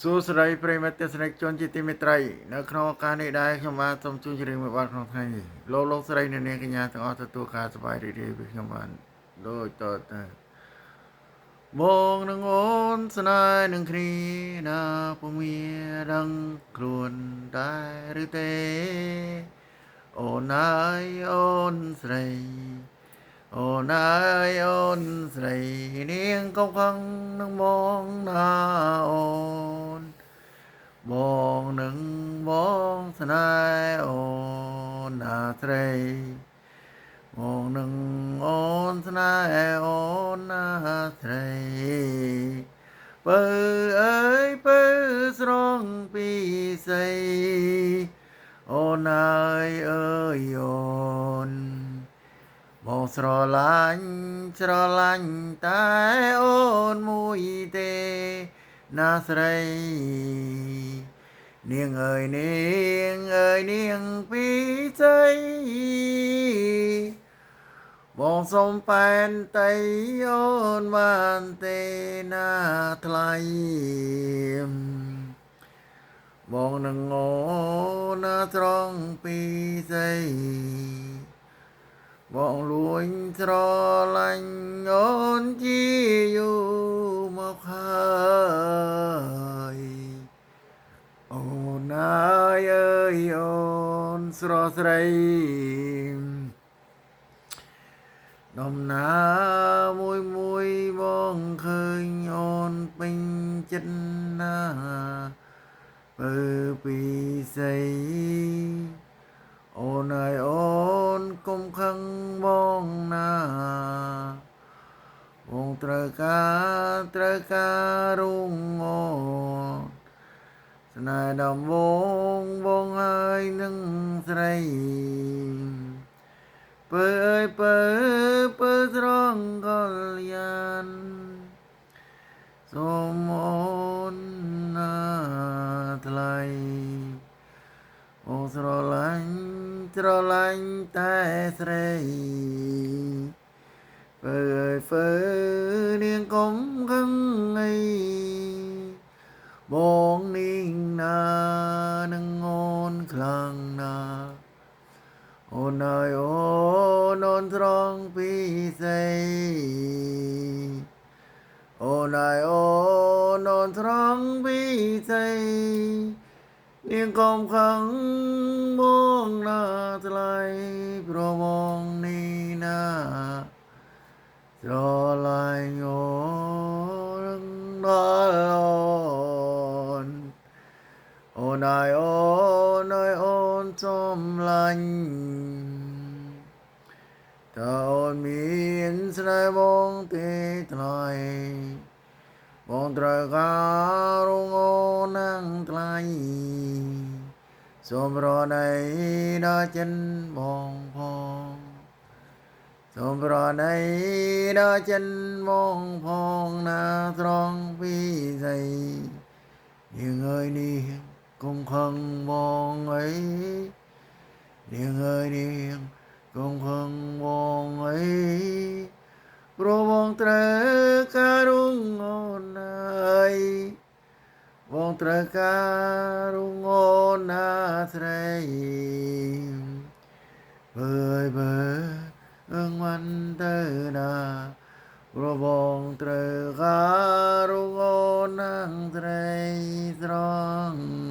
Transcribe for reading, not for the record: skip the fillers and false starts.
សួស្តីប្រិយមិត្តទស្សនិកជនជាទីមេត្រីនៅក្នុងឱកាសនេះដែរខ្ញុំបាទសូមជួយជម្រាបមួយបទក្នុងថ្ងៃនេះលោកស្រីអ្នកនាងកញ្ញាទាំងអស់ទទួលការសប្បាយរីករាយពីខ្ញុំបាទដូចតទៅបងនឹងអូនស្នេហ៍នឹងគ្នាណាពុំមានដឹងខ្លួនដែរឬទេអូនអើយអូនស្រីអូនអើយអូនស្រីនាងកុំខឹងនឹងបងណាអូន បងនឹងបងស្នេហ៍អូនណាស្រីបងនឹងអូនស្នេហ៍អូនណាស្រីបើអើយបើស្រងពីស្អីអូនអើយអើយអូនបងស្រឡាញ់តែអូនមួយទេណាស្រីនាងអើយនាងអើយនាងពីស្អីបងសុំប៉ែនតីអូនបានទេណាថ្លៃបងនឹងអូនណាត្រង់ពីស្អីបងលួញស្រឡាញ់អូនជាយូរមកហើយអូនអើយអើយអូនស្រស់ស្រីដំណើរមួយបងឃើញអូនពេញចិត្តណាបើពីស្អីអូនអើយអូនកុំខឹងបងណាបងត្រូវការរុងអូនស្នេហ៍ដំបងហើយនឹងស្រីពើអើយពើស្រងកលយានសូមអូនណាថ្លៃអូស្រឡាញ់តែស្រីពើអើយនាងកុំខឹងអីបងនាងណានឹងអូនខ្លាំងណាអូនអើយអូនស្រង់ពីស្អីអូនអើយអូនស្រង់ពីស្អីនាងកុំខឹងបងណាថ្លៃព្រោះបងនេះណាស្រឡាញ់អូនដល់អូនអូនអើយអូនសំឡាញ់តើអូនមានស្នេហ៍បងទេថ្លៃបងត្រូវការរងអូននឹងថ្លៃសូមរណីដល់ចិនបងផងសូមរណីដល់ចិនបងផងណាត្រង់ពីស្អីនាងអើយនេះកុំខឹងបងអីនាងអើយនាងកុំខឹងបងអីព្រោះបងត្រូវការរុងអូនអើយបងត្រូវការរុងអូនណាស្រីបើអើយបើអឹងមិនទៅណាព្រោះបងត្រូវការរុងអូនណាស្រីស្រង